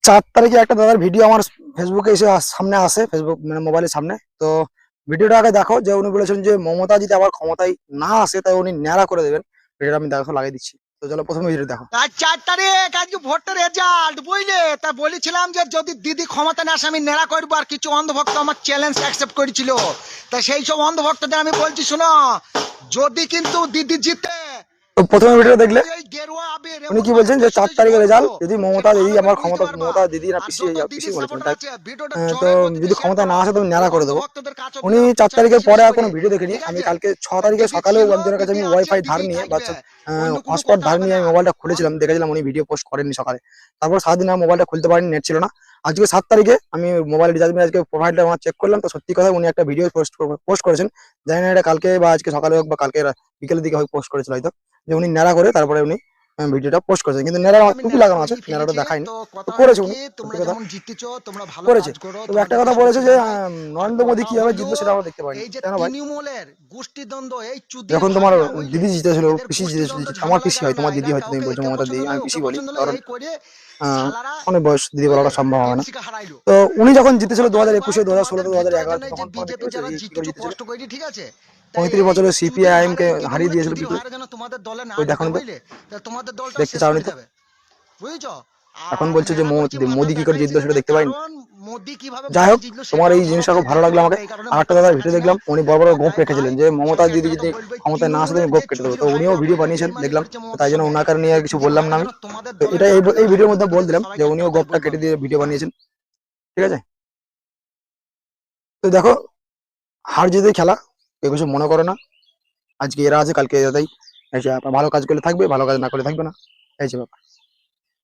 4 তারিখে একটা দাদার ভিডিও আমার ফেসবুকে এসে সামনে আসে, ফেসবুক মানে মোবাইলের সামনে। তো ভিডিওটা আগে দেখো, যে উনি বলেছেন যে মমতা যদি আবার ক্ষমতায় না আসে তাই উনি ন্যাড়া করে দেবেন। ভিডিওটা আমি দেখো লাগিয়ে দিচ্ছি। তো চলো প্রথমে ভিডিও দেখো। আজ 4 তারিখ, আজকে ভোটের রেজাল্ট বুঝলে। তা বলেছিলাম যে যদি দিদি ক্ষমতা না আসে আমি নেড়া করবো, আর কিছু অন্ধভক্ত আমার চ্যালেঞ্জ অ্যাকসেপ্ট করেছিল। তা সেই সব অন্ধভক্তদের আমি বলছি শোনো, যদি কিন্তু দিদি জিতে, তো প্রথমে ভিডিও দেখলে এই গেরুয়া আবির উনি এমন কি ভাবে বলছেন যে ঘষে 4 দিয়েছে তারিখের বলবো, রেজাল্ট যদি সে মমতা দিদি ভালো আমার করে ক্ষমতা, বুঝতে পারবা। মমতা দিদি না আর পিসি, যত পিসি দিদি বলেছেন সাপোর্টার তাই। আছে ভিডিওটা তো জোরে গতিতে যদি শেয়ার ক্ষমতা না করো, আসে তো আমি ন্যাড়া এই করে দেবো। অন্ধভক্তদের কাছে উনি অব্দি 4 প্রচার তারিখের বেশি পরে বেশি আর কোনো করে, ভিডিও দেখিনি ঠিক আমি। আছে। কালকে 6 তা তারিখে দিদি সকালেও ছিল, একজনের কাছে দিদি আমি আছে, ওয়াইফাই ধার দিদি নিয়ে থাকবে, অন্য কোনো হটস্পট কথা ধার হবে নিয়ে না। আমি মোবাইলটা খুলেছিলাম, দেখেছিলাম উনি ভিডিও পোস্ট করেননি সকালে। তারপর সারাদিন আর মোবাইলটা খুলতে পারিনি, নেট ছিল না। আজকে 7 তারিখে আমি মোবাইল রিচার্জ আজকে প্রোফাইলটা আমার চেক করলাম, তো সত্যি কথা উনি একটা ভিডিও পোস্ট করেছেন। জানি না এটা কালকে বা আজকে সকালে হোক বা কালকে বিকেলের দিকে পোস্ট করেছিল হয়তো, যে উনি ন্যাড়া করে তারপরে উনি ভিডিওটা পোস্ট করেছেন। কিন্তু ন্যাড়া আমি টুপি নেড়া লাগানো আছে, করেই ন্যাড়াটা ফেলেছি। দেখায়নি। তো তো কথা হলো করেছে কি, উনি, সত্যি তোমরা কথা যেমন জিতেছো, তোমরা ভালো করেছে। কাজ করো, তবে একটা তোমাদেরকে কথা বলেছে শুভেচ্ছা যে জানাই। আর নরেন্দ্র মোদী কথা কিভাবে হইলো, জিতলো সেটা আমরা দেখতে পাইনি। এই যে কেন ভাই? তৃণমূলের গোষ্ঠীদ্বন্দ্ব, এই চুদির যখন তোমার ভাইরা বুঝলে, দিদি জিতেছিল, এদের পিসি গোষ্ঠীদ্বন্দ্ব জিতেছিল, আমার ঝামেলার পিসি হয়, কারণে তোমার দিদি এরা হয়তো তুমি কাউকে বলছো একে মমতা পছন্দ দিদি, নয়, আমি ওকে পিসি বলি পছন্দ নয়, কারণ এই করে শালারা অনেক বয়স দিদি বলাটা বুঝলে সম্ভব হবে না। টিএমসি কে হারাইলো। তো উনি যখন জিতেছিল কথা হলো ভাই, 2021-এ, 2016, তোমাদের ভিতরে 2011, যেন এই যে তখন তোমরা দেখতে বিজেপি পেয়েছো যারা কি করে জিতেছো জিতেছিল? কষ্ট করে, ঠিক আছে। তাই 35 এই বছরের চুদির সিপিআইএম ভাইরা, কে এই হারিয়ে তৃণমূলের দিয়েছিল কি চুদির করে? ভাইরা যেন তোমাদের দলে না ওই ঢুকে দেখোনি তো, বুঝলে। তা তোমাদের দলটাও দেখতে শেষ চাওনি করে তো। দেবে, বুঝেছো। এখন আর বলছে যে নেড়া করেছি মাথা মোদি কি করে দেখাইছি জিতলো সেটা যাতে, দেখতে পাইনি। কারণ মোদি কিভাবে যাই ভোটে হোক, জিতলো তোমার সেটাও এই জিনিসটা সবাইকে খুব ভালো লাগলো দেখাবো, আমাকে। এই কারণে আর একটা মাথাটা দাদার ভিডিও দেখাচ্ছি না। দেখলাম, উনি বড় বড় গোপ তাই ভাই রেখেছিলেন যে মমতা শেষে দিদি একটা কথা যদি বলবো, এই ক্ষমতায় না আসে তুমি তৃণমূলের গোপ যে কেটে দেবো। চুদির তো উনিও ভাইরা ভিডিও বুঝলে বানিয়েছেন বেইমানি দেখলাম। করছে তো মমতার তাই জন্য সঙ্গে, ওনাকে নিয়ে আর এই কিছু চুদির বললাম না ভাইরা আমি। যেন তোমাদের তো দলে এটা না ঢুকে, এই ভাই ভিডিওর মধ্যে বুঝতে বল পেরেছো, দিলাম যে সবাইকে একটা উনিও কথাই গোপটা বলবো কেটে আমি। দিয়ে ভিডিও বানিয়েছেন। ঠিক আছে। তো দেখো, হার জিতে খেলা, কেউ কিছু মনে করো না। আজকে এরা আছে, কালকে এরাই। এই যে ভালো কাজ করলে থাকবে, ভালো কাজ না করলে থাকবে না। এই যে ব্যাপার।